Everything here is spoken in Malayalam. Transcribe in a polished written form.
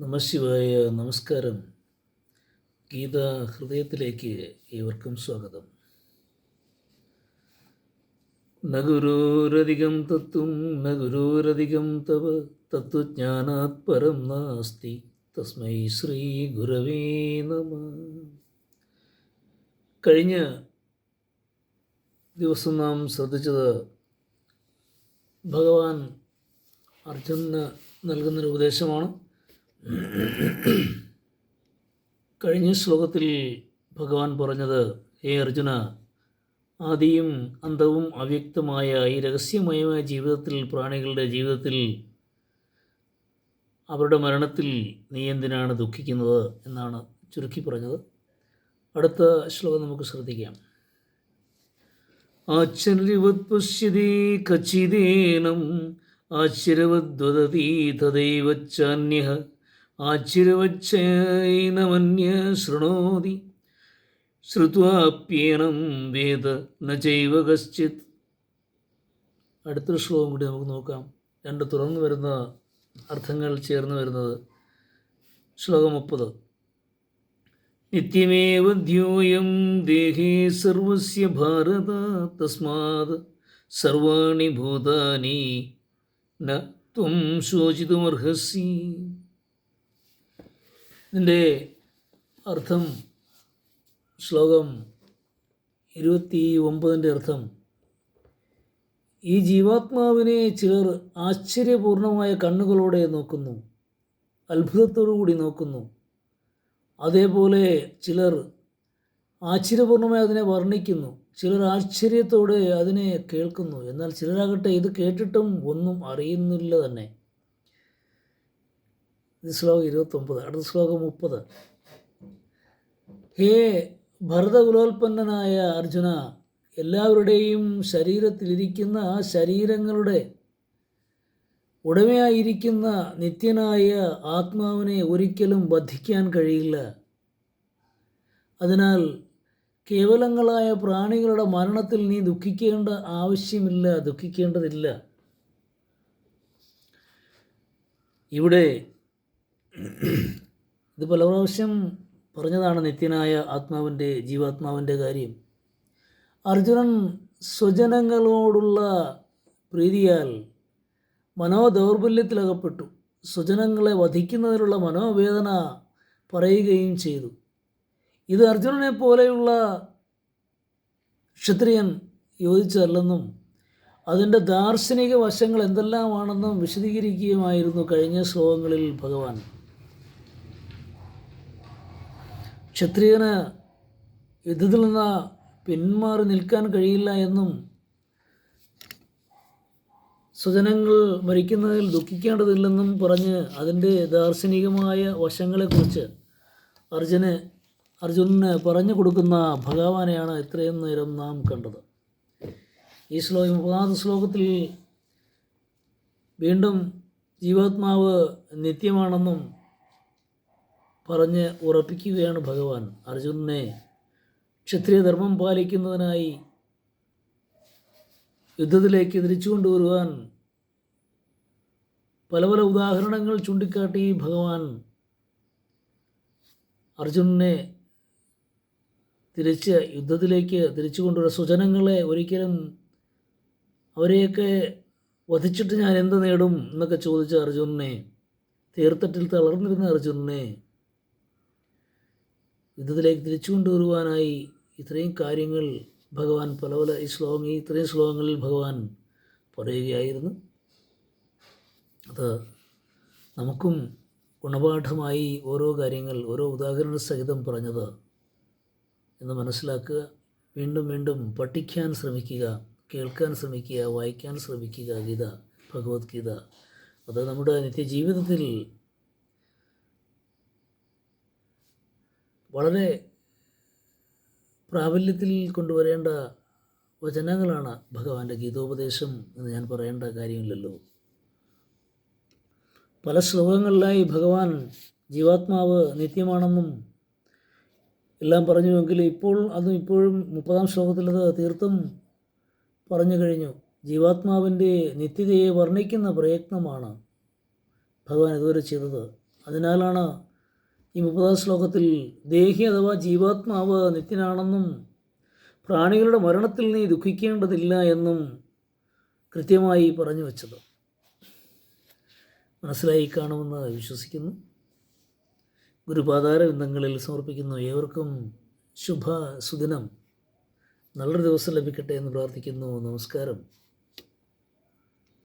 നമശിവായ. നമസ്കാരം. ഗീത ഹൃദയത്തിലേക്ക് ഏവർക്കും സ്വാഗതം. ന ഗുരോരധികം തത്വം ന ഗുരോരധികം തവ തത്വജ്ഞാനാത് പരം നാസ്തി തസ്മൈ ശ്രീ ഗുരവേ നമഃ. കഴിഞ്ഞ ദിവസം നാം ശ്രദ്ധിച്ചത് ഭഗവാൻ അർജുനന് നൽകുന്നൊരു ഉപദേശമാണ്. കഴിഞ്ഞ ശ്ലോകത്തിൽ ഭഗവാൻ പറഞ്ഞത്, ഹേ അർജുന, ആദിയും അന്തവും അവ്യക്തമായ ഈ രഹസ്യമയമായ ജീവിതത്തിൽ, പ്രാണികളുടെ ജീവിതത്തിൽ, അവരുടെ മരണത്തിൽ നീ എന്തിനാണ് ദുഃഖിക്കുന്നത് എന്നാണ് ചുരുക്കി പറഞ്ഞത്. അടുത്ത ശ്ലോകം നമുക്ക് ശ്രദ്ധിക്കാം. ആശ്ചര്യവത് പശ്യതി കച്ചിദേനം ആശ്ചര്യവദ്വദതി തദൈവച്ചാന്യഃ ആശ്ചര്യവച്ചൈനമന്യ ശൃണോതി ശ്രുത്വാപ്യേനം വേദ ന ചൈവ കശ്ചിത്. അടുത്തൊരു ശ്ലോകം കൂടി നമുക്ക് നോക്കാം. രണ്ട് തുറന്നു വരുന്ന അർത്ഥങ്ങൾ ചേർന്ന് വരുന്നത്. ശ്ലോകം 30. നിത്യമേവ ധ്യോയം ദേഹേ സർവസ്യ ഭാരത തസ്മാത് സർവാണി ഭൂതാനി ന ത്വം ശോചിതുമർഹസി. ഇതിൻ്റെ അർത്ഥം, ശ്ലോകം 29 അർത്ഥം, ഈ ജീവാത്മാവിനെ ചിലർ ആശ്ചര്യപൂർണമായ കണ്ണുകളോടെ നോക്കുന്നു, അത്ഭുതത്തോടു കൂടി നോക്കുന്നു. അതേപോലെ ചിലർ ആശ്ചര്യപൂർണമായി അതിനെ വർണ്ണിക്കുന്നു, ചിലർ ആശ്ചര്യത്തോടെ അതിനെ കേൾക്കുന്നു. എന്നാൽ ചിലരാകട്ടെ ഇത് കേട്ടിട്ടും ഒന്നും അറിയുന്നില്ല തന്നെ. ഇത് ശ്ലോകം 29. അടുത്ത ശ്ലോകം 30. ഹേ ഭരതകുലോൽപ്പന്നനായ അർജുന, എല്ലാവരുടെയും ശരീരത്തിലിരിക്കുന്ന ആ ശരീരങ്ങളുടെ ഉടമയായിരിക്കുന്ന നിത്യനായ ആത്മാവിനെ ഒരിക്കലും ബന്ധിക്കാൻ കഴിയില്ല. അതിനാൽ കേവലങ്ങളായ പ്രാണികളുടെ മരണത്തിൽ നീ ദുഃഖിക്കേണ്ട ആവശ്യമില്ല, ദുഃഖിക്കേണ്ടതില്ല. ഇവിടെ ഇത് പല പ്രാവശ്യം പറഞ്ഞതാണ് നിത്യനായ ആത്മാവിൻ്റെ, ജീവാത്മാവിൻ്റെ കാര്യം. അർജുനൻ സ്വജനങ്ങളോടുള്ള പ്രീതിയാൽ മനോദൗർബല്യത്തിലകപ്പെട്ടു. സ്വജനങ്ങളെ വധിക്കുന്നതിനുള്ള മനോവേദന പറയുകയും ചെയ്തു. ഇത് അർജുനനെ പോലെയുള്ള ക്ഷത്രിയൻ യോജിച്ചതല്ലെന്നും അതിൻ്റെ ദാർശനിക വശങ്ങൾ എന്തെല്ലാമാണെന്നും വിശദീകരിക്കുകയുമായിരുന്നു കഴിഞ്ഞ ശ്ലോകങ്ങളിൽ ഭഗവാൻ. ക്ഷത്രിയന് യുദ്ധത്തിൽ നിന്ന് പിന്മാറി നിൽക്കാൻ കഴിയില്ല എന്നും സ്വജനങ്ങൾ മരിക്കുന്നതിൽ ദുഃഖിക്കേണ്ടതില്ലെന്നും പറഞ്ഞ് അതിൻ്റെ ദാർശനികമായ വശങ്ങളെക്കുറിച്ച് അർജുനന് പറഞ്ഞു കൊടുക്കുന്ന ഭഗവാനെയാണ് ഇത്രയും നേരം നാം കണ്ടത്. ഈ 30 ശ്ലോകത്തിൽ വീണ്ടും ജീവാത്മാവ് നിത്യമാണെന്നും പറഞ്ഞ് ഉറപ്പിക്കുകയാണ് ഭഗവാൻ. അർജുനനെ ക്ഷത്രിയധർമ്മം പാലിക്കുന്നതിനായി യുദ്ധത്തിലേക്ക് തിരിച്ചു കൊണ്ടുവരുവാൻ പല പല ഉദാഹരണങ്ങൾ ചൂണ്ടിക്കാട്ടി ഭഗവാൻ അർജുനനെ യുദ്ധത്തിലേക്ക് തിരിച്ചു കൊണ്ടുവരുന്ന സ്വജനങ്ങളെ ഒരിക്കലും അവരെയൊക്കെ വധിച്ചിട്ട് ഞാൻ എന്ത് നേടും എന്നൊക്കെ ചോദിച്ച അർജുനനെ, തീർത്ഥത്തിൽ തളർന്നിരുന്ന അർജുനനെ യുദ്ധത്തിലേക്ക് തിരിച്ചു കൊണ്ടുവരുവാനായി ഇത്രയും കാര്യങ്ങൾ ഭഗവാൻ ഇത്രയും ശ്ലോകങ്ങളിൽ ഭഗവാൻ പറയുകയായിരുന്നു. അത് നമുക്കും ഗുണപാഠമായി ഓരോ കാര്യങ്ങൾ, ഓരോ ഉദാഹരണ സഹിതം പറഞ്ഞത് എന്ന് മനസ്സിലാക്കുക. വീണ്ടും വീണ്ടും പഠിക്കാൻ ശ്രമിക്കുക, കേൾക്കാൻ ശ്രമിക്കുക, വായിക്കാൻ ശ്രമിക്കുക. ഭഗവത്ഗീത അത് നമ്മുടെ നിത്യജീവിതത്തിൽ വളരെ പ്രാബല്യത്തിൽ കൊണ്ടുവരേണ്ട വചനങ്ങളാണ് ഭഗവാന്റെ ഗീതോപദേശം എന്ന് ഞാൻ പറയേണ്ട കാര്യമില്ലല്ലോ. പല ശ്ലോകങ്ങളിലായി ഭഗവാൻ ജീവാത്മാവ് നിത്യമാണെന്നും എല്ലാം പറഞ്ഞുവെങ്കിൽ ഇപ്പോഴും 30 ശ്ലോകത്തിൽ അത് തീർത്തും പറഞ്ഞു കഴിഞ്ഞു. ജീവാത്മാവിൻ്റെ നിത്യതയെ വർണ്ണിക്കുന്ന പ്രയത്നമാണ് ഭഗവാൻ ഇതുവരെ ചെയ്തത്. അതിനാലാണ് ഈ 30-ാം ശ്ലോകത്തിൽ ദേഹി അഥവാ ജീവാത്മാവ് നിത്യനാണെന്നും പ്രാണികളുടെ മരണത്തിൽ നീ ദുഃഖിക്കേണ്ടതില്ല എന്നും കൃത്യമായി പറഞ്ഞു വച്ചത്. മനസ്സിലായി കാണുമെന്ന് വിശ്വസിക്കുന്നു. ഗുരുപാദാരവിന്ദങ്ങളിൽ സമർപ്പിക്കുന്നു. ഏവർക്കും ശുഭ സുദിനം, നല്ലൊരു ദിവസം ലഭിക്കട്ടെ എന്ന് പ്രാർത്ഥിക്കുന്നു. നമസ്കാരം.